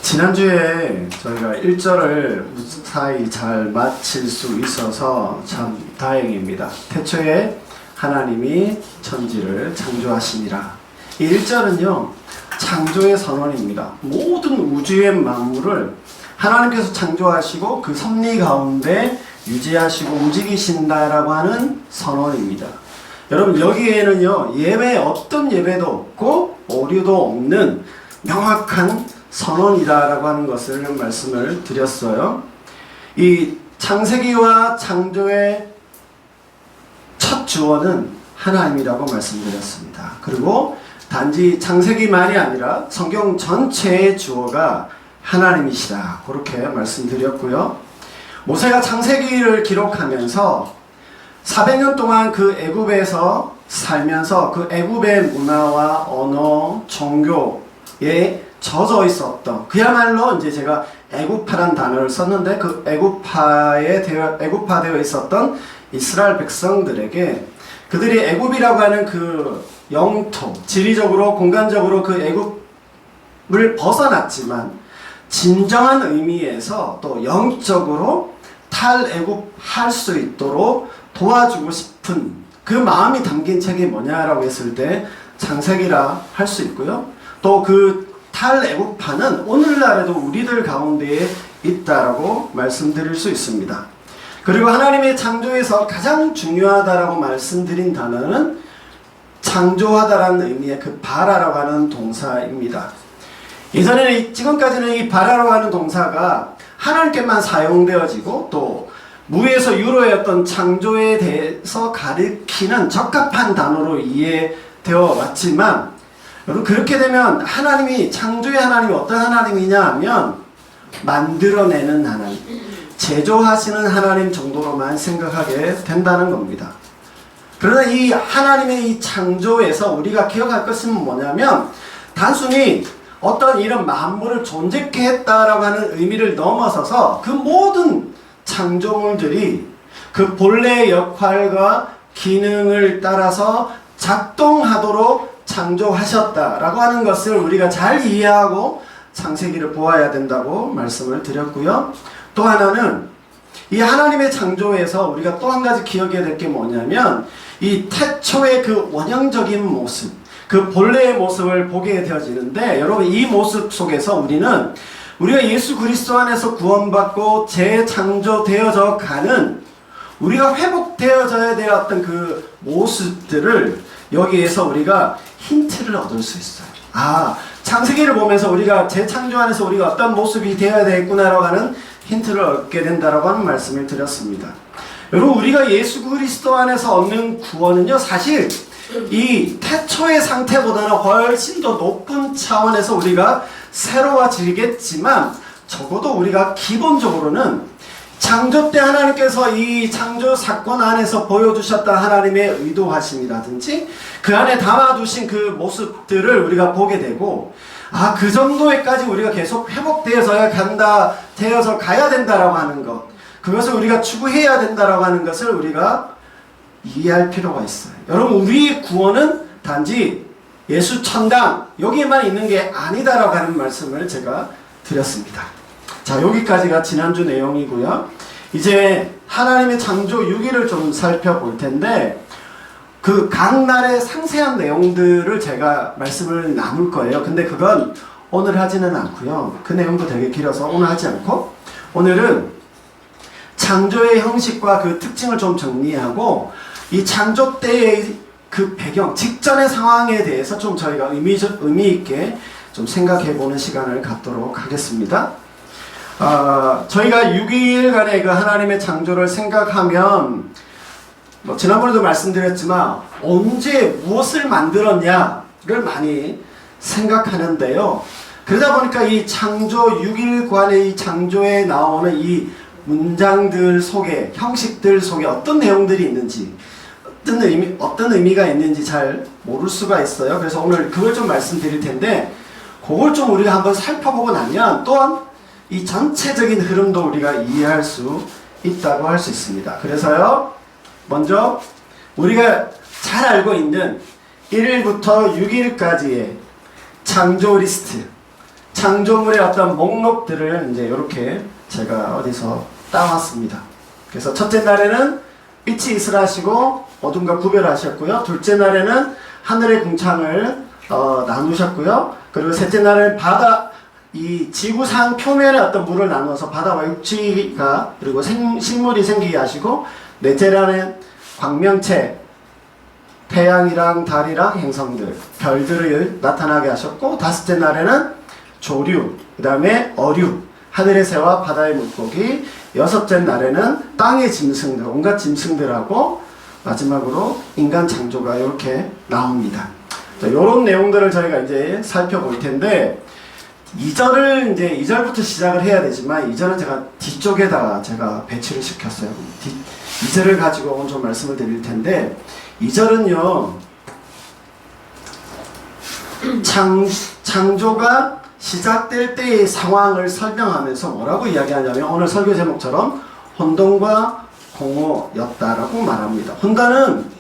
지난주에 저희가 1절을 무사히 잘 마칠 수 있어서 참 다행입니다. 태초에 하나님이 천지를 창조하시니라. 이 1절은요, 창조의 선언입니다. 모든 우주의 만물을 하나님께서 창조하시고 그 섭리 가운데 유지하시고 움직이신다라고 하는 선언입니다. 여러분, 여기에는요, 어떤 예배도 없고 오류도 없는 명확한 선언이다라고 하는 것을 말씀을 드렸어요. 이 창세기와 창조의 첫 주어는 하나님이라고 말씀드렸습니다. 그리고 단지 창세기만이 아니라 성경 전체의 주어가 하나님이시다, 그렇게 말씀드렸고요. 모세가 창세기를 기록하면서 400년 동안 그 애굽에서 살면서 그 애굽의 문화와 언어, 종교에 젖어 있었던, 그야말로 이제 제가 애굽파란 단어를 썼는데 그 애굽화되어 있었던 이스라엘 백성들에게 그들이 애굽이라고 하는 그 영토, 지리적으로 공간적으로 그 애굽을 벗어났지만 진정한 의미에서 또 영적으로 탈애굽할 수 있도록 도와주고 싶은 그 마음이 담긴 책이 뭐냐라고 했을 때 창세기라 할 수 있고요. 또 그 탈애굽파는 오늘날에도 우리들 가운데에 있다라고 말씀드릴 수 있습니다. 그리고 하나님의 창조에서 가장 중요하다라고 말씀드린 단어는 창조하다라는 의미의 그 바라라고 하는 동사입니다. 예전에는, 지금까지는 이 바라라고 하는 동사가 하나님께만 사용되어지고 또 무에서 유로의 어떤 창조에 대해서 가리키는 적합한 단어로 이해되어 왔지만, 여러분, 그렇게 되면 하나님이, 창조의 하나님이 어떤 하나님이냐 하면 만들어내는 하나님, 제조하시는 하나님 정도로만 생각하게 된다는 겁니다. 그러나 이 하나님의 이 창조에서 우리가 기억할 것은 뭐냐면, 단순히 어떤 이런 만물을 존재케 했다라고 하는 의미를 넘어서서 그 모든 창조물들이 그 본래의 역할과 기능을 따라서 작동하도록 창조하셨다라고 하는 것을 우리가 잘 이해하고 창세기를 보아야 된다고 말씀을 드렸고요. 또 하나는 이 하나님의 창조에서 우리가 또 한 가지 기억해야 될 게 뭐냐면, 이 태초의 그 원형적인 모습, 그 본래의 모습을 보게 되어지는데, 여러분, 이 모습 속에서 우리가 예수 그리스도 안에서 구원받고 재창조되어져 가는, 우리가 회복되어져야 될 어떤 그 모습들을 여기에서 우리가 힌트를 얻을 수 있어요. 창세기를 보면서 우리가 재창조 안에서 우리가 어떤 모습이 되어야 되겠구나라고 하는 힌트를 얻게 된다라고 하는 말씀을 드렸습니다. 여러분, 우리가 예수 그리스도 안에서 얻는 구원은요, 사실 이 태초의 상태보다는 훨씬 더 높은 차원에서 우리가 새로워지겠지만, 적어도 우리가 기본적으로는 창조 때 하나님께서 이 창조 사건 안에서 보여주셨던 하나님의 의도하심이라든지 그 안에 담아두신 그 모습들을 우리가 보게 되고, 그 정도에까지 우리가 계속 회복되어서 가야 된다라고 하는 것, 그것을 우리가 추구해야 된다라고 하는 것을 우리가 이해할 필요가 있어요. 여러분, 우리의 구원은 단지 예수 천당 여기에만 있는 게 아니다라고 하는 말씀을 제가 드렸습니다. 자, 여기까지가 지난주 내용이고요. 이제 하나님의 창조 6일을 좀 살펴볼 텐데, 그 각 날의 상세한 내용들을 제가 말씀을 나눌 거예요. 근데 그건 오늘 하지는 않고요. 그 내용도 되게 길어서 오늘 하지 않고, 오늘은 창조의 형식과 그 특징을 좀 정리하고, 이 창조 때의 그 배경, 직전의 상황에 대해서 좀 저희가 의미 있게 좀 생각해 보는 시간을 갖도록 하겠습니다. 저희가 6일간의 그 하나님의 창조를 생각하면, 지난번에도 말씀드렸지만 언제 무엇을 만들었냐를 많이 생각하는데요. 그러다 보니까 이 창조 6일간의 이 창조에 나오는 이 문장들 속에, 형식들 속에 어떤 내용들이 있는지, 어떤 의미가 있는지 잘 모를 수가 있어요. 그래서 오늘 그걸 좀 말씀드릴 텐데, 그걸 좀 우리가 한번 살펴보고 나면 또한 이 전체적인 흐름도 우리가 이해할 수 있다고 할 수 있습니다. 그래서요, 먼저 우리가 잘 알고 있는 1일부터 6일까지의 창조 리스트, 창조물의 어떤 목록들을 이제 이렇게 제가 어디서 따왔습니다. 그래서 첫째 날에는 빛이 있으라 하시고 어둠과 구별하셨고요. 둘째 날에는 하늘의 궁창을 나누셨고요. 그리고 셋째 날에는 바다, 이 지구상 표면의 어떤 물을 나누어서 바다와 육지가 그리고 식물이 생기게 하시고, 넷째 날에는 광명체, 태양이랑 달이랑 행성들, 별들을 나타나게 하셨고, 다섯째 날에는 조류, 그 다음에 어류, 하늘의 새와 바다의 물고기, 여섯째 날에는 땅의 짐승들, 온갖 짐승들하고, 마지막으로 인간 창조가 이렇게 나옵니다. 이런 내용들을 저희가 이제 살펴볼 텐데, 2절을 이제 2절부터 시작을 해야 되지만 2절은 제가 뒤쪽에다가 제가 배치를 시켰어요. 2절을 가지고 오늘 좀 말씀을 드릴 텐데, 2절은요 창조가 시작될 때의 상황을 설명하면서 뭐라고 이야기하냐면, 오늘 설교 제목처럼 혼돈과 공허였다라고 말합니다. 혼돈은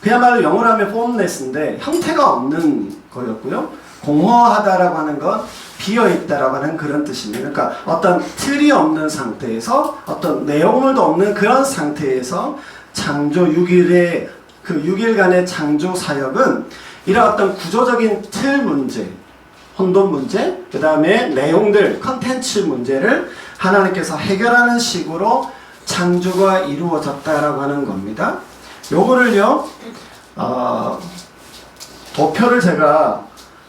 그야말로 영어로 하면 formless인데 형태가 없는 거였고요. 공허하다라고 하는 건 비어있다라고 하는 그런 뜻입니다. 그러니까 어떤 틀이 없는 상태에서, 어떤 내용물도 없는 그런 상태에서 창조 6일의 그 6일간의 창조 사역은 이런 어떤 구조적인 틀 문제, 혼돈 문제, 그 다음에 내용들, 컨텐츠 문제를 하나님께서 해결하는 식으로 창조가 이루어졌다라고 하는 겁니다. 요거를요 도표를 제가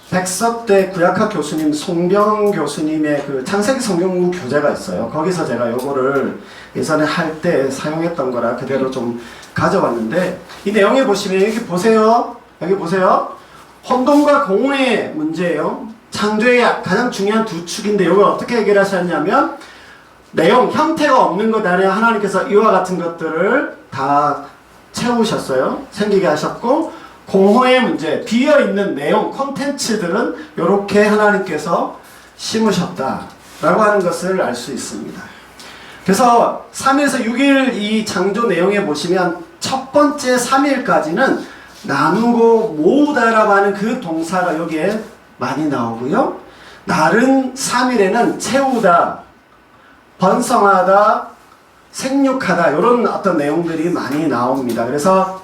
백석대 구약학 교수님 송병 교수님의 그 창세기 성경공부 교재가 있어요. 거기서 제가 요거를 예전에 할 때 사용했던 거라 그대로 좀 가져왔는데, 이 내용에 보시면 여기 보세요. 여기 보세요. 혼돈과 공허의 문제예요. 창조의 가장 중요한 두 축인데, 이걸 어떻게 해결하셨냐면, 내용, 형태가 없는 것 안에 하나님께서 이와 같은 것들을 다 채우셨어요. 생기게 하셨고, 공허의 문제, 비어있는 내용, 콘텐츠들은 이렇게 하나님께서 심으셨다라고 하는 것을 알 수 있습니다. 그래서 3일에서 6일 이 창조 내용에 보시면 첫 번째 3일까지는 나누고 모으다라고 하는 그 동사가 여기에 많이 나오고요. 다른 3일에는 채우다, 번성하다, 생육하다, 이런 어떤 내용들이 많이 나옵니다. 그래서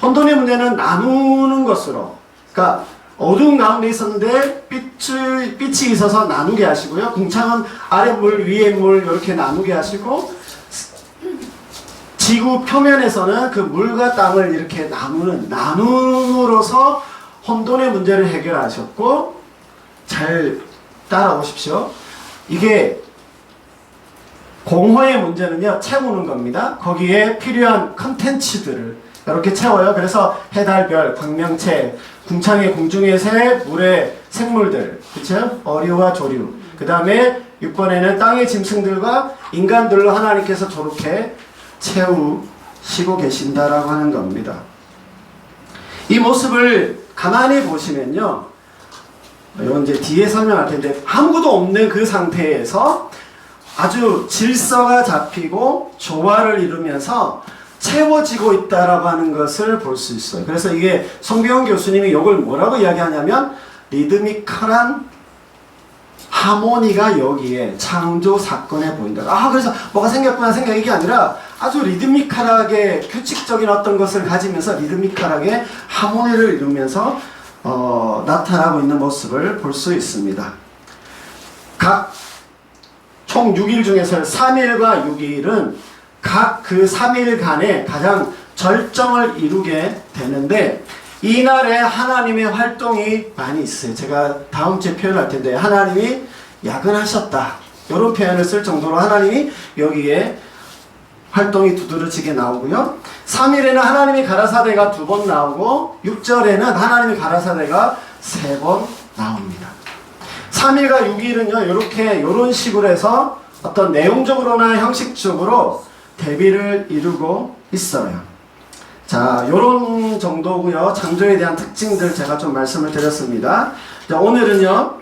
혼돈의 문제는 나누는 것으로, 그러니까 어두운 가운데 있었는데 빛이 있어서 나누게 하시고요. 궁창은 아래 물, 위에 물 이렇게 나누게 하시고, 지구 표면에서는 그 물과 땅을 이렇게 나눔으로써 혼돈의 문제를 해결하셨고, 잘 따라오십시오. 이게 공허의 문제는요, 채우는 겁니다. 거기에 필요한 컨텐츠들을 이렇게 채워요. 그래서 해, 달, 별, 광명체, 궁창의 공중의 새, 물의 생물들, 그쵸? 어류와 조류. 그 다음에 6번에는 땅의 짐승들과 인간들로 하나님께서 저렇게 채우시고 계신다라고 하는 겁니다. 이 모습을 가만히 보시면요, 이건 이제 뒤에 설명할 텐데, 아무것도 없는 그 상태에서 아주 질서가 잡히고 조화를 이루면서 채워지고 있다라고 하는 것을 볼 수 있어요. 그래서 이게 송병헌 교수님이 이걸 뭐라고 이야기하냐면, 리드미컬한 하모니가 여기에 창조 사건에 보인다. 그래서 뭐가 생겼구나 생각, 이게 아니라 아주 리드미컬하게 규칙적인 어떤 것을 가지면서 리드미컬하게 하모니를 이루면서 나타나고 있는 모습을 볼 수 있습니다. 각 총 6일 중에서 3일과 6일은 각 그 3일간에 가장 절정을 이루게 되는데, 이날에 하나님의 활동이 많이 있어요. 제가 다음 주에 표현할 텐데, 하나님이 야근하셨다, 이런 표현을 쓸 정도로 하나님이 여기에 활동이 두드러지게 나오고요. 3일에는 하나님의 가라사대가 2번 나오고, 6절에는 하나님의 가라사대가 3번 나옵니다. 3일과 6일은요, 이런 식으로 해서 어떤 내용적으로나 형식적으로 대비를 이루고 있어요. 자, 요런 정도고요. 창조에 대한 특징들 제가 좀 말씀을 드렸습니다. 자, 오늘은요,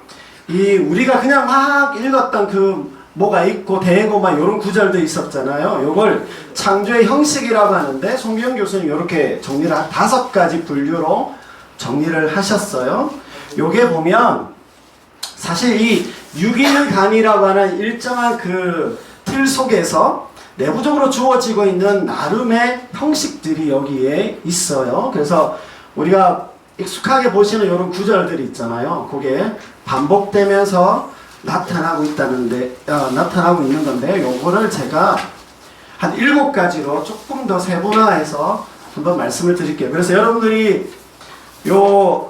우리가 그냥 막 읽었던 그 뭐가 있고 대고 막 요런 구절도 있었잖아요. 요걸 창조의 형식이라고 하는데, 송병헌 교수님 이렇게 정리를 5가지 분류로 정리를 하셨어요. 요게 보면 사실 이 6일간이라고 하는 일정한 그 틀 속에서 내부적으로 주어지고 있는 나름의 형식들이 여기에 있어요. 그래서 우리가 익숙하게 보시는 이런 구절들이 있잖아요. 그게 반복되면서 나타나고 있는 건데, 요거를 제가 한 7가지로 조금 더 세분화해서 한번 말씀을 드릴게요. 그래서 여러분들이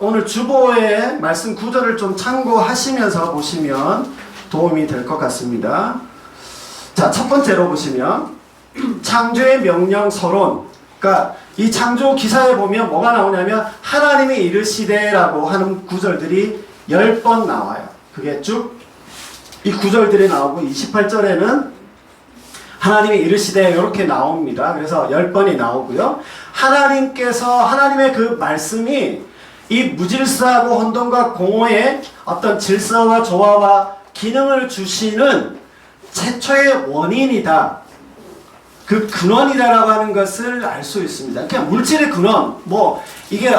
오늘 주보의 말씀 구절을 좀 참고하시면서 보시면 도움이 될 것 같습니다. 자, 첫 번째로 보시면 창조의 명령 서론. 그러니까 이 창조 기사에 보면 뭐가 나오냐면 하나님이 이르시되라고 하는 구절들이 10번 나와요. 그게 쭉 이 구절들이 나오고 28절에는 하나님이 이르시되 이렇게 나옵니다. 그래서 10번이 나오고요. 하나님의 그 말씀이 이 무질서하고 혼돈과 공허의 어떤 질서와 조화와 기능을 주시는 최초의 원인이다. 그 근원이다라고 하는 것을 알 수 있습니다. 그냥 물질의 근원, 이게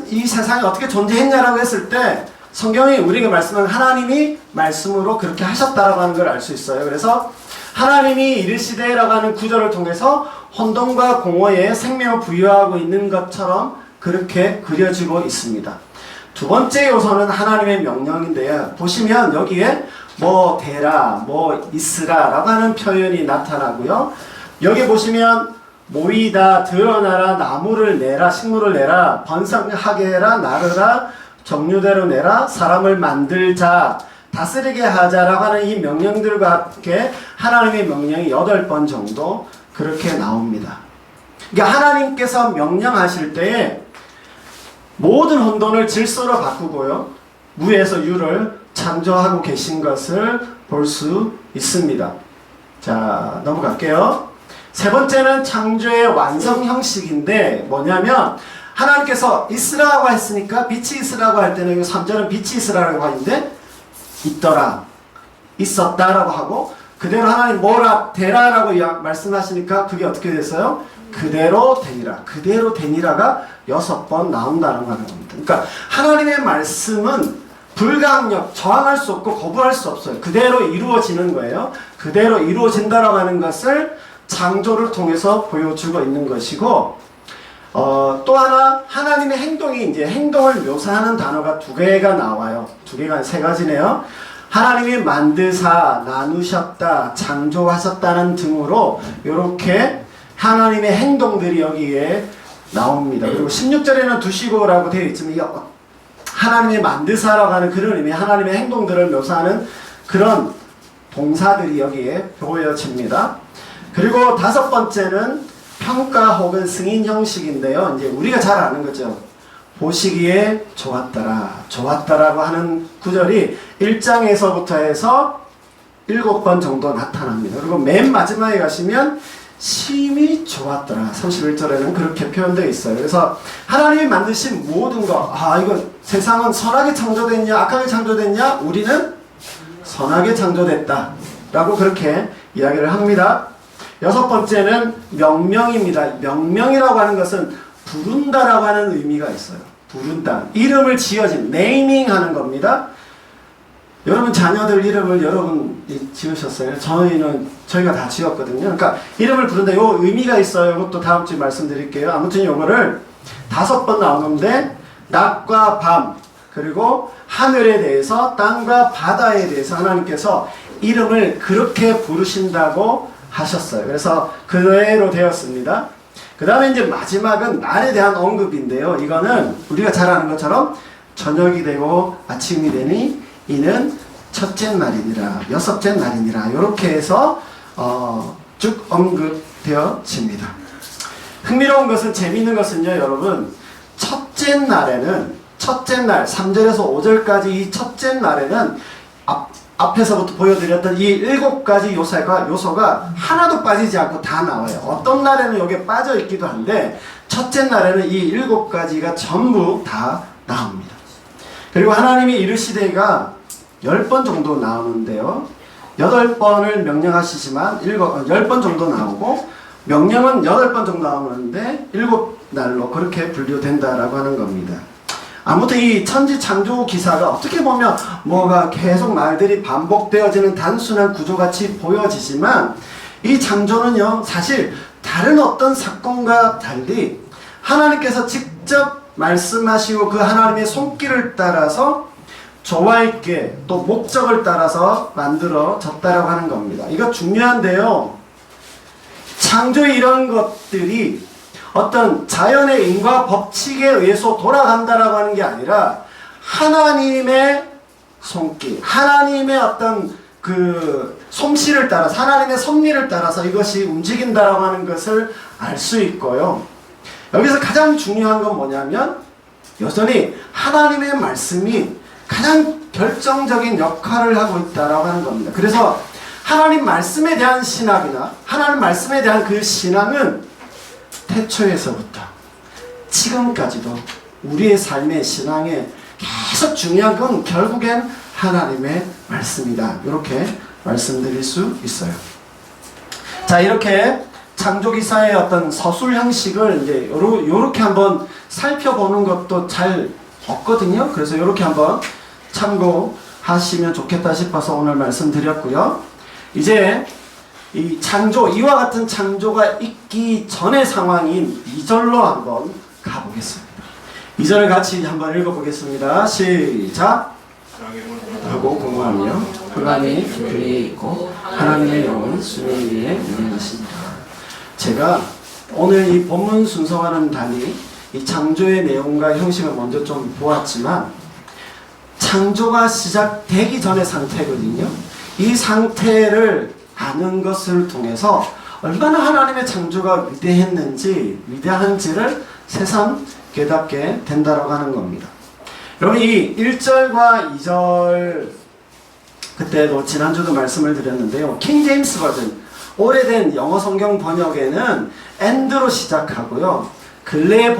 이 세상에 어떻게 존재했냐라고 했을 때 성경이 우리에게 말씀하는 하나님이 말씀으로 그렇게 하셨다라고 하는 걸 알 수 있어요. 그래서 하나님이 이르시되라고 하는 구절을 통해서 혼돈과 공허에 생명을 부여하고 있는 것처럼 그렇게 그려지고 있습니다. 두 번째 요소는 하나님의 명령인데요. 보시면 여기에 되라, 있으라 라고 하는 표현이 나타나고요. 여기 보시면 모이다, 드러나라, 나무를 내라, 식물을 내라, 번성하게 해라, 나르라, 정류대로 내라, 사람을 만들자, 다스리게 하자라고 하는 이 명령들과 함께 하나님의 명령이 8번 정도 그렇게 나옵니다. 그러니까 하나님께서 명령하실 때에 모든 혼돈을 질서로 바꾸고요. 무에서 유를 창조하고 계신 것을 볼 수 있습니다. 자, 넘어갈게요. 세 번째는 창조의 완성 형식인데 뭐냐면 하나님께서 있으라고 했으니까 빛이 있으라고 할 때는 3절은 빛이 있으라고 하는데 있더라, 있었다라고 하고 그대로 하나님 뭐라 되라라고 말씀하시니까 그게 어떻게 됐어요? 그대로 되니라. 그대로 되니라가 6번 나온다는 겁니다. 그러니까 하나님의 말씀은 불가항력, 저항할 수 없고 거부할 수 없어요. 그대로 이루어지는 거예요. 그대로 이루어진다라고 하는 것을 창조를 통해서 보여주고 있는 것이고, 또 하나 하나님의 행동이 이제 행동을 묘사하는 단어가 2개가 나와요. 2개가 3가지네요. 하나님이 만드사, 나누셨다, 창조하셨다는 등으로 이렇게 하나님의 행동들이 여기에 나옵니다. 그리고 16절에는 두시고라고 되어 있지만 하나님의 만드사라고 하는 그런 의미, 하나님의 행동들을 묘사하는 그런 동사들이 여기에 보여집니다. 그리고 5번째는 평가 혹은 승인 형식인데요. 이제 우리가 잘 아는 거죠. 보시기에 좋았다라고 하는 구절이 1장에서부터 해서 7번 정도 나타납니다. 그리고 맨 마지막에 가시면 심히 좋았더라. 31절에는 그렇게 표현되어 있어요. 그래서 하나님이 만드신 모든 것, 이거 세상은 선하게 창조됐냐, 악하게 창조됐냐? 우리는 선하게 창조됐다. 라고 그렇게 이야기를 합니다. 6번째는 명명입니다. 명명이라고 하는 것은 부른다라고 하는 의미가 있어요. 부른다. 이름을 지어진, 네이밍 하는 겁니다. 여러분 자녀들 이름을 여러분이 지으셨어요? 저희가 다 지었거든요. 그러니까 이름을 부른다. 요 의미가 있어요. 이것도 다음 주에 말씀드릴게요. 아무튼 요거를 5번 나오는데 낮과 밤, 그리고 하늘에 대해서, 땅과 바다에 대해서 하나님께서 이름을 그렇게 부르신다고 하셨어요. 그래서 그대로 되었습니다. 그 다음에 이제 마지막은 날에 대한 언급인데요. 이거는 우리가 잘 아는 것처럼 저녁이 되고 아침이 되니 이는 첫째 날이니라, 6째 날이니라, 이렇게 해서 쭉 언급되어집니다. 흥미로운 것은, 재미있는 것은요, 여러분, 첫째 날, 3절에서 5절까지 이 첫째 날에는 앞에서부터 보여드렸던 이 7가지 요소가 하나도 빠지지 않고 다 나와요. 어떤 날에는 여기에 빠져 있기도 한데, 첫째 날에는 이 7가지가 전부 다 나옵니다. 그리고 하나님이 이르시되가 10번 정도 나오는데요. 8번을 명령하시지만 10번 정도 나오고, 명령은 8번 정도 나오는데 7날로 그렇게 분류된다라고 하는 겁니다. 아무튼 이 천지 창조 기사가 어떻게 보면 뭐가 계속 말들이 반복되어지는 단순한 구조같이 보여지지만 이 창조는요, 사실 다른 어떤 사건과 달리 하나님께서 직접 말씀하시고 그 하나님의 손길을 따라서 조화 있게 또 목적을 따라서 만들어졌다라고 하는 겁니다. 이거 중요한데요. 창조의 이런 것들이 어떤 자연의 인과 법칙에 의해서 돌아간다라고 하는 게 아니라 하나님의 손길, 하나님의 어떤 그 솜씨를 따라서, 하나님의 섭리를 따라서 이것이 움직인다라고 하는 것을 알 수 있고요. 여기서 가장 중요한 건 뭐냐면 여전히 하나님의 말씀이 가장 결정적인 역할을 하고 있다라고 하는 겁니다. 그래서 하나님 말씀에 대한 신학이나 하나님 말씀에 대한 그 신앙은 태초에서부터 지금까지도 우리의 삶의 신앙에 계속 중요한 건 결국엔 하나님의 말씀이다. 이렇게 말씀드릴 수 있어요. 자, 이렇게 창조기사의 어떤 서술 형식을 이제 요렇게 한번 살펴보는 것도 잘 없거든요. 그래서 요렇게 한번 참고하시면 좋겠다 싶어서 오늘 말씀드렸고요. 이제 이 창조, 이와 같은 창조가 있기 전의 상황인 2절로 한번 가보겠습니다. 2절을 같이 한번 읽어보겠습니다. 시작! 하고 공허하며 흑암이 그리에 있고 하나님의 영은 수면 위에 운행하십니다. 제가 오늘 이 본문 순서와는 달리 이 창조의 내용과 형식을 먼저 좀 보았지만 창조가 시작되기 전의 상태거든요. 이 상태를 아는 것을 통해서 얼마나 하나님의 창조가 위대한지를 새삼 깨닫게 된다고 하는 겁니다. 여러분, 이 1절과 2절 그때도 지난주도 말씀을 드렸는데요. 킹 제임스 버전, 오래된 영어 성경 번역에는 and로 시작하고요. 근래에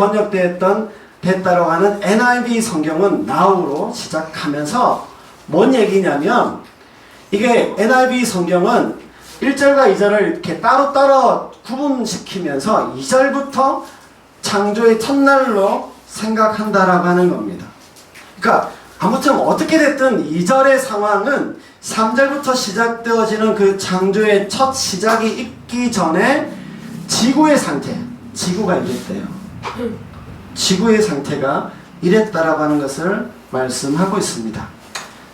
됐다라고 하는 NIV 성경은 now로 시작하면서 뭔 얘기냐면 이게 NIV 성경은 1절과 2절을 이렇게 따로따로 구분시키면서 2절부터 창조의 첫날로 생각한다라고 하는 겁니다. 그러니까 아무튼 어떻게 됐든 2절의 상황은 3절부터 시작되어지는 그 창조의 첫 시작이 있기 전에 지구의 상태, 지구가 이랬대요. 지구의 상태가 이랬다라고 하는 것을 말씀하고 있습니다.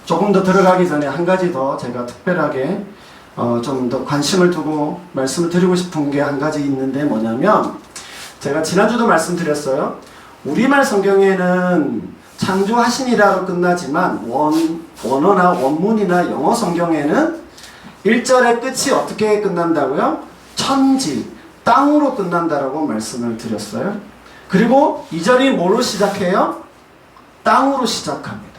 조금 더 들어가기 전에 한 가지 더 제가 특별하게 좀 더 관심을 두고 말씀을 드리고 싶은 게 한 가지 있는데 뭐냐면 제가 지난주도 말씀드렸어요. 우리말 성경에는 창조하시니라로 끝나지만 원어나 원문이나 영어 성경에는 1절의 끝이 어떻게 끝난다고요? 천지, 땅으로 끝난다라고 말씀을 드렸어요. 그리고 2절이 뭐로 시작해요? 땅으로 시작합니다.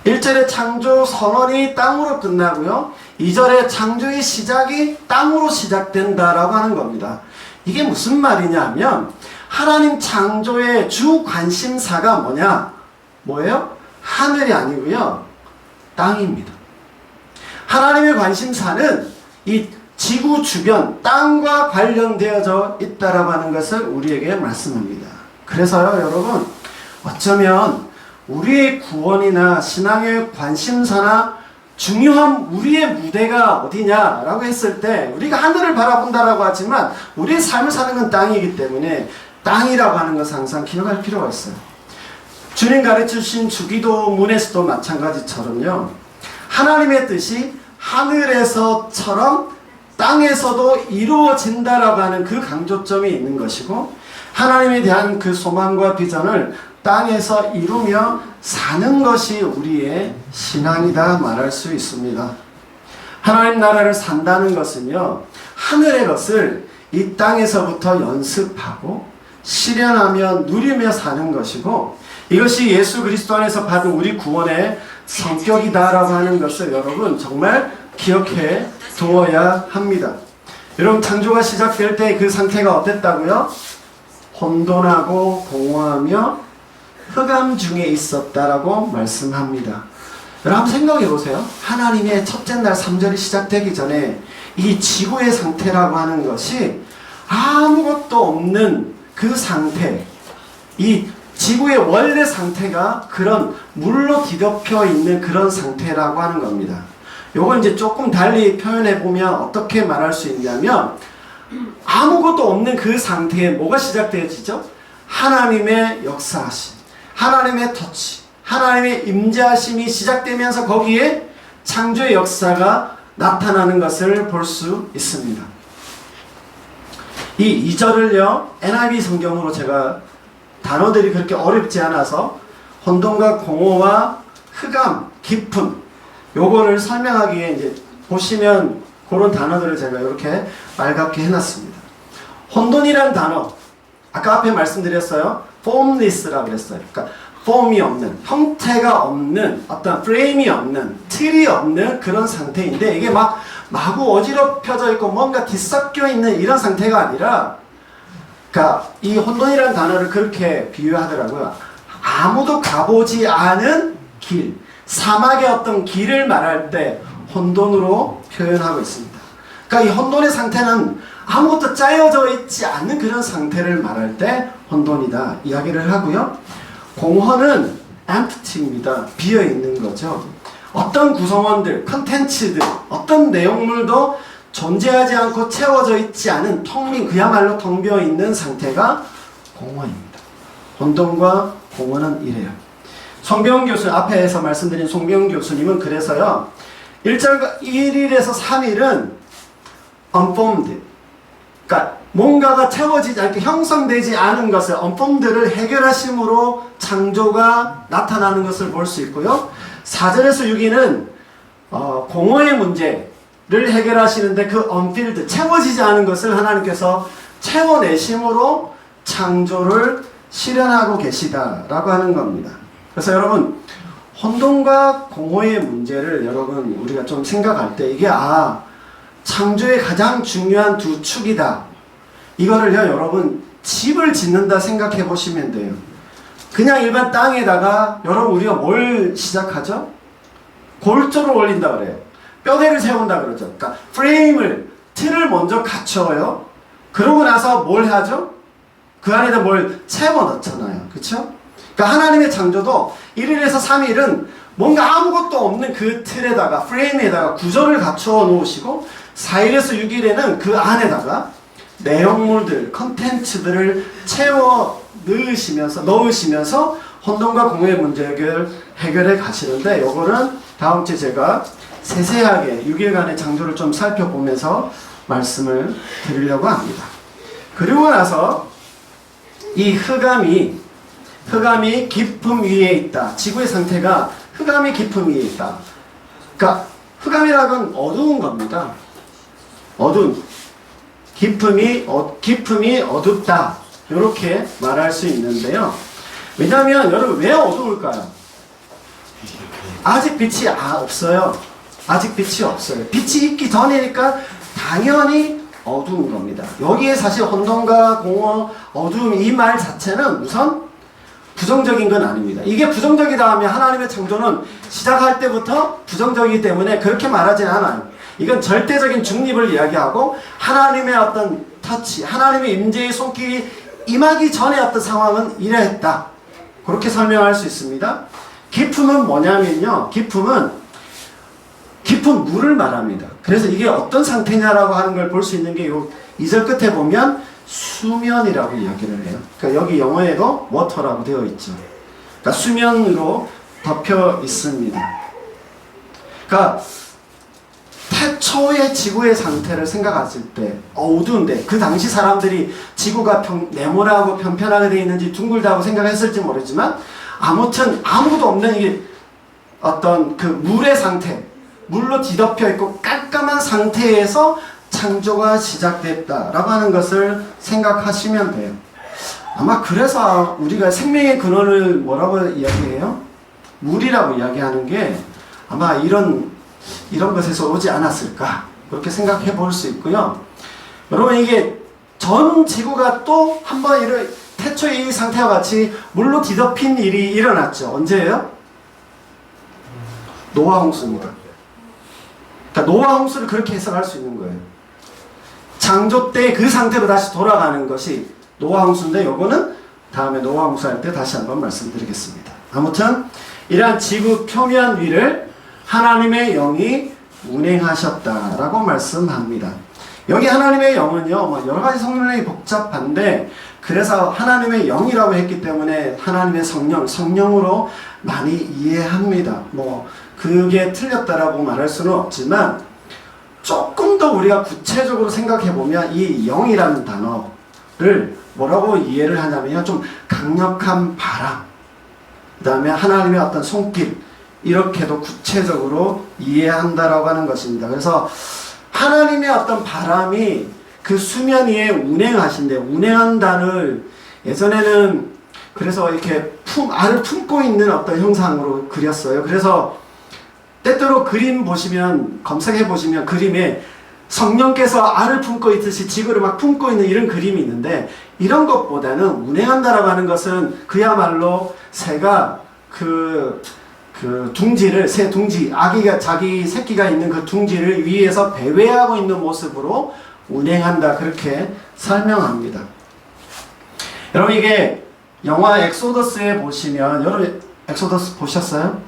1절의 창조 선언이 땅으로 끝나고요. 2절의 창조의 시작이 땅으로 시작된다라고 하는 겁니다. 이게 무슨 말이냐면 하나님 창조의 주 관심사가 뭐예요? 하늘이 아니고요. 땅입니다. 하나님의 관심사는 이 지구 주변 땅과 관련되어져 있다라고 하는 것을 우리에게 말씀합니다. 그래서요, 여러분, 어쩌면 우리의 구원이나 신앙의 관심사나 중요한 우리의 무대가 어디냐라고 했을 때 우리가 하늘을 바라본다라고 하지만 우리의 삶을 사는 건 땅이기 때문에 땅이라고 하는 것을 항상 기억할 필요가 있어요. 주님 가르쳐주신 주기도문에서도 마찬가지처럼요. 하나님의 뜻이 하늘에서처럼 땅에서도 이루어진다라고 하는 그 강조점이 있는 것이고 하나님에 대한 그 소망과 비전을 땅에서 이루며 사는 것이 우리의 신앙이다 말할 수 있습니다. 하나님 나라를 산다는 것은요, 하늘의 것을 이 땅에서부터 연습하고 실현하며 누리며 사는 것이고 이것이 예수 그리스도 안에서 받은 우리 구원의 성격이다라고 하는 것을 여러분 정말 기억해 두어야 합니다. 여러분, 창조가 시작될 때 그 상태가 어땠다고요? 혼돈하고 공허하며 흑암 중에 있었다라고 말씀합니다. 여러분 한번 생각해 보세요. 하나님의 첫째 날 3절이 시작되기 전에 이 지구의 상태라고 하는 것이 아무것도 없는 그 상태, 이 지구의 원래 상태가 그런 물로 뒤덮여 있는 그런 상태라고 하는 겁니다. 요걸 이제 조금 달리 표현해 보면 어떻게 말할 수 있냐면, 아무것도 없는 그 상태에 뭐가 시작되어지죠? 하나님의 역사하심, 하나님의 터치, 하나님의 임재하심이 시작되면서 거기에 창조의 역사가 나타나는 것을 볼 수 있습니다. 이 2절을요, NIV 성경으로 제가 단어들이 그렇게 어렵지 않아서 혼돈과 공허와 흑암, 깊음, 요거를 설명하기에 이제 보시면 그런 단어들을 제가 이렇게 빨갛게 해놨습니다. 혼돈이라는 단어, 아까 앞에 말씀드렸어요. formless라고 그랬어요. 그러니까 폼이 없는, 형태가 없는, 어떤 프레임이 없는, 틀이 없는 그런 상태인데, 이게 막 마구 어지럽혀져 있고 뭔가 뒤섞여 있는 이런 상태가 아니라, 그러니까 이 혼돈이라는 단어를 그렇게 비유하더라고요. 아무도 가보지 않은 길, 사막의 어떤 길을 말할 때 혼돈으로 표현하고 있습니다. 그러니까 이 혼돈의 상태는 아무것도 짜여져 있지 않는 그런 상태를 말할 때 혼돈이다 이야기를 하고요. 공허는 empty입니다. 비어있는 거죠. 어떤 구성원들, 컨텐츠들, 어떤 내용물도 존재하지 않고 채워져 있지 않은 텅 빈, 그야말로 텅 비어있는 상태가 공허입니다. 혼돈과 공허는 이래요. 송병훈 교수, 앞에서 말씀드린 송병훈 교수님은 그래서요, 1일에서 3일은 unformed, 그러니까 뭔가가 채워지지 않게 형성되지 않은 것을, unformed를 해결하심으로 창조가 나타나는 것을 볼 수 있고요. 4절에서 6일은 공허의 문제를 해결하시는데 그 unfilled, 채워지지 않은 것을 하나님께서 채워내심으로 창조를 실현하고 계시다라고 하는 겁니다. 그래서 여러분, 혼돈과 공허의 문제를 여러분 우리가 좀 생각할 때 이게 창조의 가장 중요한 두 축이다. 이거를요, 여러분 집을 짓는다 생각해 보시면 돼요. 그냥 일반 땅에다가 여러분 우리가 뭘 시작하죠? 골조를 올린다 그래요. 뼈대를 세운다 그러죠. 그러니까 프레임을, 틀을 먼저 갖춰요. 그러고 나서 뭘 하죠? 그 안에다 뭘 채워 넣잖아요. 그렇죠? 그러니까 하나님의 창조도 1일에서 3일은 뭔가 아무것도 없는 그 틀에다가, 프레임에다가 구조를 갖춰 놓으시고, 4일에서 6일에는 그 안에다가 내용물들, 컨텐츠들을 채워 넣으시면서 혼돈과 공허의 문제를 해결해 가시는데, 요거는 다음 주에 제가 세세하게 6일간의 창조를 좀 살펴보면서 말씀을 드리려고 합니다. 그리고 나서 이 흑암이 깊음 위에 있다. 지구의 상태가 흑암이 깊음 위에 있다. 그러니까 흑암이라는 건 어두운 겁니다. 어두운, 깊음이 어둡다. 이렇게 말할 수 있는데요. 왜냐하면 여러분 왜 어두울까요? 아직 빛이 없어요. 아직 빛이 없어요. 빛이 있기 전이니까 당연히 어두운 겁니다. 여기에 사실 혼돈과 공허, 어두움, 이 말 자체는 우선 부정적인 건 아닙니다. 이게 부정적이다 하면 하나님의 창조는 시작할 때부터 부정적이기 때문에 그렇게 말하진 않아요. 이건 절대적인 중립을 이야기하고 하나님의 어떤 터치, 하나님의 임재의 손길이 임하기 전에 어떤 상황은 이러했다. 그렇게 설명할 수 있습니다. 깊음은 뭐냐면요, 깊은 물을 말합니다. 그래서 이게 어떤 상태냐라고 하는 걸 볼 수 있는 게 요 2절 끝에 보면 수면이라고 이야기를 해요. 그러니까 여기 영어에도 water라고 되어 있죠. 그러니까 수면으로 덮여 있습니다. 그러니까 태초의 지구의 상태를 생각했을 때 어두운데, 그 당시 사람들이 지구가 네모나고 편편하게 되어 있는지 둥글다고 생각했을지 모르지만, 아무튼 아무것도 없는 이게 어떤 그 물의 상태, 물로 뒤덮여 있고 깜깜한 상태에서 창조가 시작됐다라고 하는 것을 생각하시면 돼요. 아마 그래서 우리가 생명의 근원을 뭐라고 이야기해요? 물이라고 이야기하는 게 아마 이런 것에서 오지 않았을까, 그렇게 생각해 볼 수 있고요. 여러분, 이게 전 지구가 또 한번 태초의 이 상태와 같이 물로 뒤덮인 일이 일어났죠. 언제예요? 노아 홍수입니다. 그러니까 노아 홍수를 그렇게 해석할 수 있는 거예요. 창조 때 그 상태로 다시 돌아가는 것이 노아 홍수인데, 요거는 다음에 노아 홍수할 때 다시 한번 말씀드리겠습니다. 아무튼 이러한 지구 표면 위를 하나님의 영이 운행하셨다라고 말씀합니다. 여기 하나님의 영은요, 여러 가지 성능이 복잡한데, 그래서 하나님의 영이라고 했기 때문에 하나님의 성령으로 많이 이해합니다. 그게 틀렸다라고 말할 수는 없지만, 조금 더 우리가 구체적으로 생각해 보면 이 영이라는 단어를 뭐라고 이해를 하냐면요, 좀 강력한 바람, 그 다음에 하나님의 어떤 손길, 이렇게도 구체적으로 이해한다라고 하는 것입니다. 그래서 하나님의 어떤 바람이 그 수면 위에 운행하신대. 운행한다를 예전에는 그래서 이렇게 알을 품고 있는 어떤 형상으로 그렸어요. 그래서 때때로 그림 보시면, 검색해 보시면 그림에 성령께서 알을 품고 있듯이 지구를 막 품고 있는 이런 그림이 있는데, 이런 것보다는 운행한다라고 하는 것은 그야말로 새가 새 둥지, 아기가 자기 새끼가 있는 그 둥지를 위에서 배회하고 있는 모습으로 운행한다, 그렇게 설명합니다. 여러분, 이게 영화 엑소더스에 보시면, 여러분 엑소더스 보셨어요?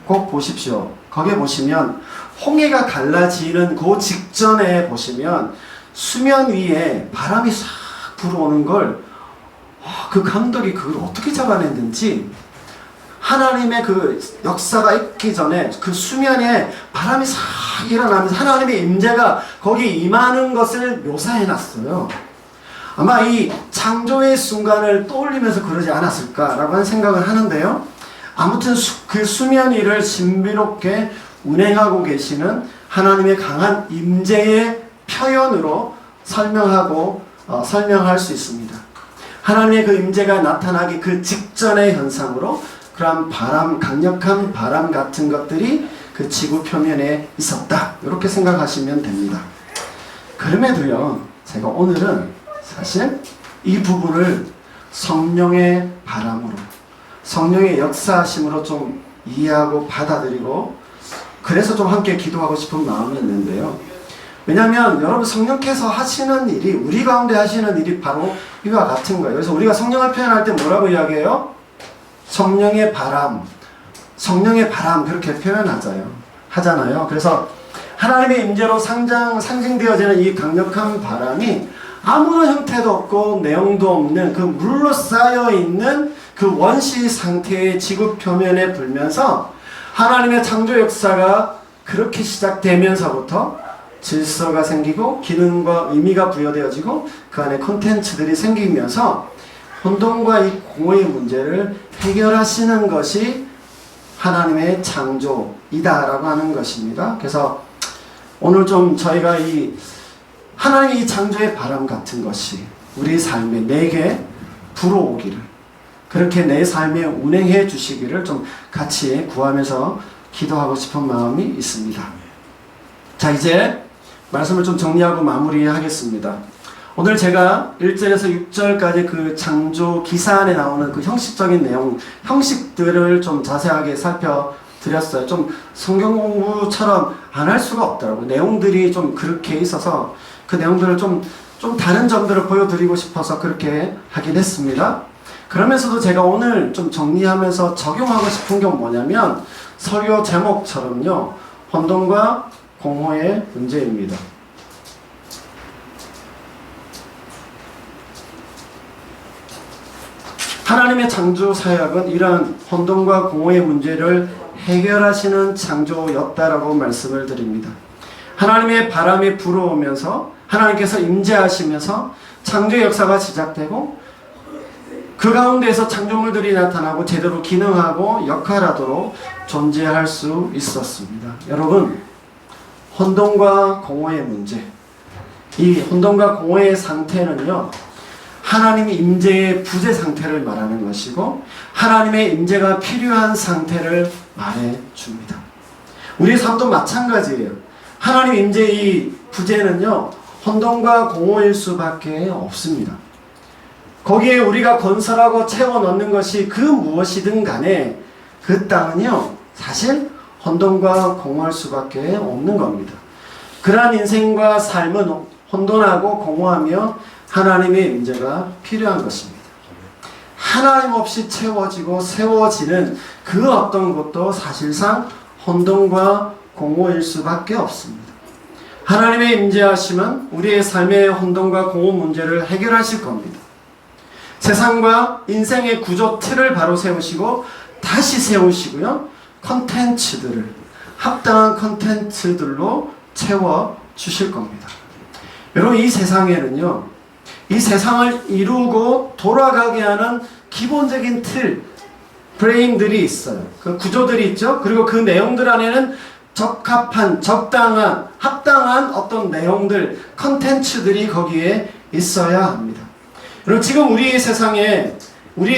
꼭 보십시오. 거기에 보시면 홍해가 갈라지는 그 직전에 보시면 수면 위에 바람이 싹 불어오는 걸, 그 감독이 그걸 어떻게 잡아냈는지, 하나님의 그 역사가 있기 전에 그 수면에 바람이 싹 일어나면서 하나님의 임재가 거기 임하는 것을 묘사해 놨어요. 아마 이 창조의 순간을 떠올리면서 그러지 않았을까라고 하는 생각을 하는데요. 아무튼 그 수면 위를 신비롭게 운행하고 계시는 하나님의 강한 임재의 표현으로 설명할 수 있습니다. 하나님의 그 임재가 나타나기 그 직전의 현상으로 그런 강력한 바람 같은 것들이 그 지구 표면에 있었다, 이렇게 생각하시면 됩니다. 그럼에도요, 제가 오늘은 사실 이 부분을 성령의 바람으로, 성령의 역사하심으로 좀 이해하고 받아들이고, 그래서 좀 함께 기도하고 싶은 마음이 있는데요. 왜냐하면 여러분, 성령께서 하시는 일이, 우리 가운데 하시는 일이 바로 이와 같은 거예요. 그래서 우리가 성령을 표현할 때 뭐라고 이야기해요? 성령의 바람, 그렇게 하잖아요. 그래서 하나님의 임재로 상징되어지는 이 강력한 바람이 아무런 형태도 없고 내용도 없는 그 물로 쌓여있는 그 원시 상태의 지구 표면에 불면서 하나님의 창조 역사가 그렇게 시작되면서부터 질서가 생기고 기능과 의미가 부여되어지고 그 안에 콘텐츠들이 생기면서 혼돈과 이 공허의 문제를 해결하시는 것이 하나님의 창조이다라고 하는 것입니다. 그래서 오늘 좀 저희가 하나님의 이 창조의 바람 같은 것이 우리 삶에 내게 불어오기를, 그렇게 내 삶에 운행해 주시기를 좀 같이 구하면서 기도하고 싶은 마음이 있습니다. 자, 이제 말씀을 좀 정리하고 마무리하겠습니다. 오늘 제가 1절에서 6절까지 그 창조 기사 안에 나오는 그 형식적인 내용, 형식들을 좀 자세하게 살펴드렸어요. 좀 성경 공부처럼 안 할 수가 없더라고요. 내용들이 좀 그렇게 있어서 그 내용들을 좀 다른 점들을 보여드리고 싶어서 그렇게 하긴 했습니다. 그러면서도 제가 오늘 좀 정리하면서 적용하고 싶은 게 뭐냐면, 설교 제목처럼요, 혼돈과 공허의 문제입니다. 하나님의 창조 사역은 이러한 혼돈과 공허의 문제를 해결하시는 창조였다라고 말씀을 드립니다. 하나님의 바람이 불어오면서 하나님께서 임재하시면서 창조 역사가 시작되고, 그 가운데에서 창조물들이 나타나고 제대로 기능하고 역할하도록 존재할 수 있었습니다. 여러분, 혼돈과 공허의 문제, 이 혼돈과 공허의 상태는요, 하나님의 임재의 부재 상태를 말하는 것이고, 하나님의 임재가 필요한 상태를 말해줍니다. 우리 삶도 마찬가지예요. 하나님의 임재의 부재는요, 혼돈과 공허일 수밖에 없습니다. 거기에 우리가 건설하고 채워 넣는 것이 그 무엇이든 간에 그 땅은요, 사실 혼돈과 공허할 수밖에 없는 겁니다. 그러한 인생과 삶은 혼돈하고 공허하며 하나님의 임재가 필요한 것입니다. 하나님 없이 채워지고 세워지는 그 어떤 것도 사실상 혼돈과 공허일 수밖에 없습니다. 하나님의 임재하심은 우리의 삶의 혼돈과 공허 문제를 해결하실 겁니다. 세상과 인생의 구조 틀을 바로 세우시고 다시 세우시고요. 컨텐츠들을 합당한 컨텐츠들로 채워주실 겁니다. 여러분, 이 세상에는요, 이 세상을 이루고 돌아가게 하는 기본적인 틀, 프레임들이 있어요. 그 구조들이 있죠. 그리고 그 내용들 안에는 적합한, 적당한, 합당한 어떤 내용들, 컨텐츠들이 거기에 있어야 합니다. 여러분, 지금 우리의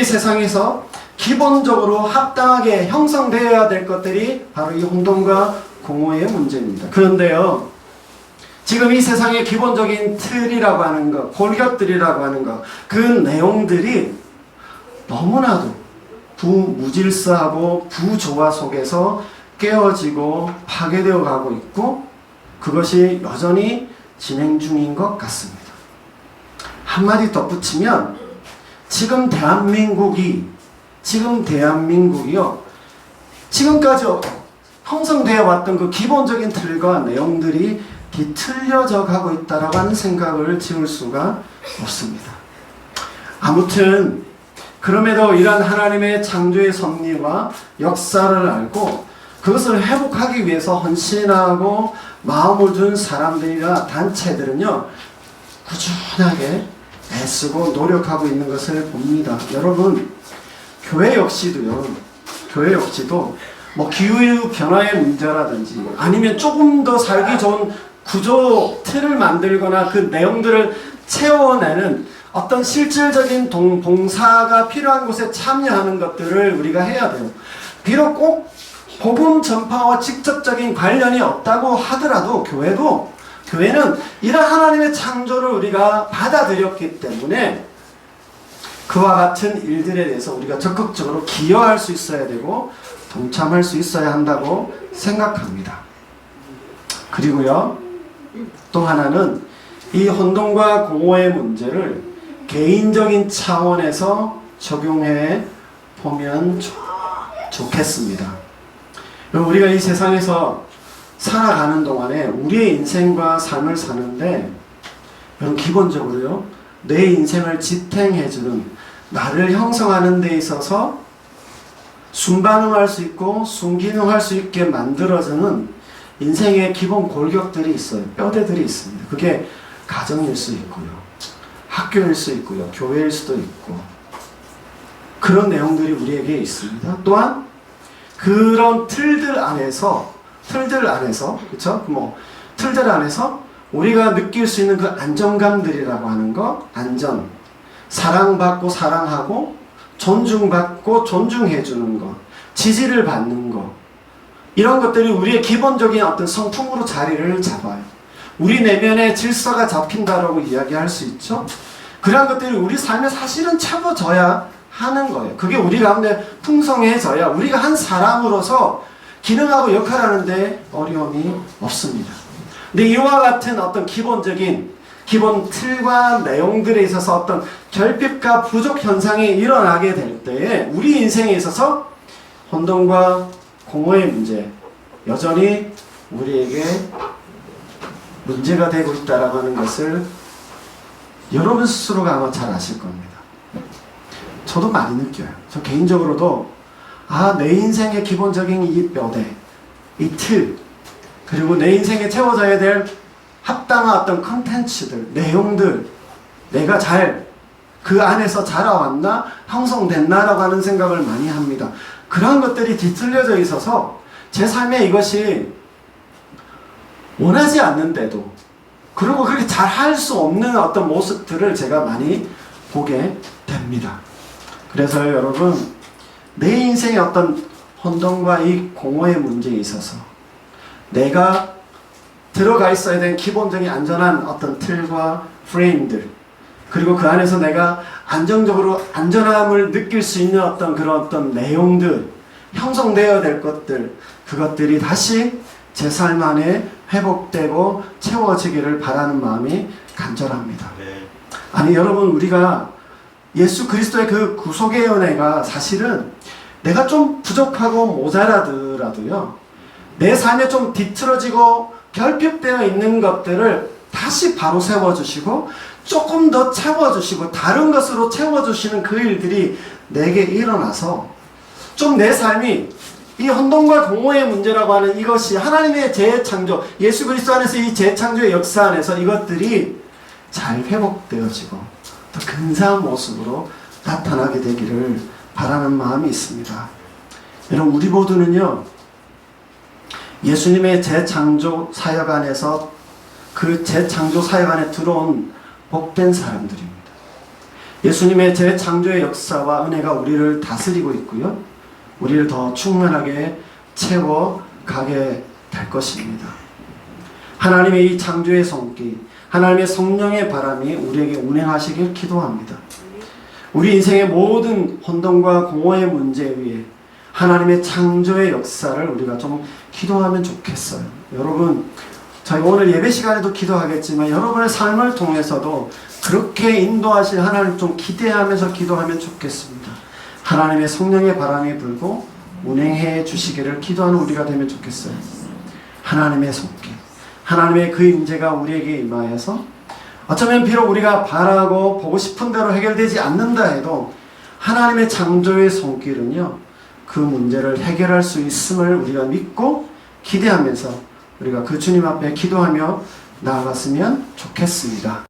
세상에서 기본적으로 합당하게 형성되어야 될 것들이 바로 이 혼돈과 공허의 문제입니다. 그런데요, 지금 이 세상의 기본적인 틀이라고 하는 것, 골격들이라고 하는 것, 그 내용들이 너무나도 부무질서하고 부조화 속에서 깨어지고 파괴되어 가고 있고, 그것이 여전히 진행 중인 것 같습니다. 한마디 덧붙이면 지금 대한민국이요, 지금까지 형성되어 왔던 그 기본적인 틀과 내용들이 뒤틀려져 가고 있다라고 하는 생각을 지울 수가 없습니다. 아무튼 그럼에도 이러한 하나님의 창조의 섭리와 역사를 알고 그것을 회복하기 위해서 헌신하고 마음을 준 사람들이나 단체들은요, 꾸준하게 애쓰고 노력하고 있는 것을 봅니다. 여러분, 교회 역시도 뭐 기후 변화의 문제라든지 아니면 조금 더 살기 좋은 구조 틀을 만들거나 그 내용들을 채워내는 어떤 실질적인 봉사가 필요한 곳에 참여하는 것들을 우리가 해야 돼요. 비록 꼭 복음 전파와 직접적인 관련이 없다고 하더라도 교회는 이런 하나님의 창조를 우리가 받아들였기 때문에 그와 같은 일들에 대해서 우리가 적극적으로 기여할 수 있어야 되고 동참할 수 있어야 한다고 생각합니다. 그리고요, 또 하나는 이 혼돈과 공허의 문제를 개인적인 차원에서 적용해 보면 좋겠습니다. 우리가 이 세상에서 살아가는 동안에 우리의 인생과 삶을 사는데, 여러분, 기본적으로요, 내 인생을 지탱해주는, 나를 형성하는 데 있어서 순반응할 수 있고 순기능할 수 있게 만들어주는 인생의 기본 골격들이 있어요. 뼈대들이 있습니다. 그게 가정일 수 있고요, 학교일 수 있고요, 교회일 수도 있고, 그런 내용들이 우리에게 있습니다. 또한 그런 틀들 안에서 그렇죠? 틀들 안에서 우리가 느낄 수 있는 그 안정감들이라고 하는 거, 안전, 사랑받고 사랑하고 존중받고 존중해주는 것, 지지를 받는 것, 이런 것들이 우리의 기본적인 어떤 성품으로 자리를 잡아요. 우리 내면에 질서가 잡힌다라고 이야기할 수 있죠. 그런 것들이 우리 삶에 사실은 채워져야 하는 거예요. 그게 우리 가운데 풍성해져야 우리가 한 사람으로서 기능하고 역할하는데 어려움이 없습니다. 근데 이와 같은 어떤 기본 틀과 내용들에 있어서 어떤 결핍과 부족 현상이 일어나게 될 때에 우리 인생에 있어서 혼돈과 공허의 문제, 여전히 우리에게 문제가 되고 있다라고 하는 것을 여러분 스스로가 아마 잘 아실 겁니다. 저도 많이 느껴요. 저 개인적으로도 내 인생의 기본적인 이 뼈대, 이 틀, 그리고 내 인생에 채워져야 될 합당한 어떤 컨텐츠들, 내용들, 내가 잘 그 안에서 자라왔나, 형성됐나라고 하는 생각을 많이 합니다. 그런 것들이 뒤틀려져 있어서 제 삶에 이것이 원하지 않는데도, 그리고 그렇게 잘 할 수 없는 어떤 모습들을 제가 많이 보게 됩니다. 그래서 여러분, 내 인생의 어떤 혼돈과 이 공허의 문제에 있어서 내가 들어가 있어야 되는 기본적인 안전한 어떤 틀과 프레임들, 그리고 그 안에서 내가 안정적으로 안전함을 느낄 수 있는 어떤 그런 어떤 내용들, 형성되어야 될 것들, 그것들이 다시 제 삶 안에 회복되고 채워지기를 바라는 마음이 간절합니다. 네. 아니 여러분, 우리가 예수 그리스도의 그 구속의 은혜가 사실은 내가 좀 부족하고 모자라더라도요, 내 삶에 좀 뒤틀어지고 결핍되어 있는 것들을 다시 바로 세워주시고 조금 더 채워주시고 다른 것으로 채워주시는 그 일들이 내게 일어나서 좀 내 삶이 이 혼돈과 공허의 문제라고 하는 이것이 하나님의 재창조, 예수 그리스도 안에서 이 재창조의 역사 안에서 이것들이 잘 회복되어지고 더 근사한 모습으로 나타나게 되기를 바라는 마음이 있습니다. 여러분, 우리 모두는요, 예수님의 재창조 사역 안에서 그 재창조 사역 안에 들어온 복된 사람들입니다. 예수님의 재창조의 역사와 은혜가 우리를 다스리고 있고요, 우리를 더 충만하게 채워가게 될 것입니다. 하나님의 이 창조의 손길, 하나님의 성령의 바람이 우리에게 운행하시길 기도합니다. 우리 인생의 모든 혼돈과 공허의 문제 위에 하나님의 창조의 역사를 우리가 좀 기도하면 좋겠어요. 여러분, 저희 오늘 예배 시간에도 기도하겠지만 여러분의 삶을 통해서도 그렇게 인도하실 하나님 좀 기대하면서 기도하면 좋겠습니다. 하나님의 성령의 바람이 불고 운행해 주시기를 기도하는 우리가 되면 좋겠어요. 하나님의 손길, 하나님의 그 임재가 우리에게 임하여서 어쩌면 비록 우리가 바라고 보고 싶은 대로 해결되지 않는다 해도 하나님의 창조의 손길은요, 그 문제를 해결할 수 있음을 우리가 믿고 기대하면서 우리가 그 주님 앞에 기도하며 나아갔으면 좋겠습니다.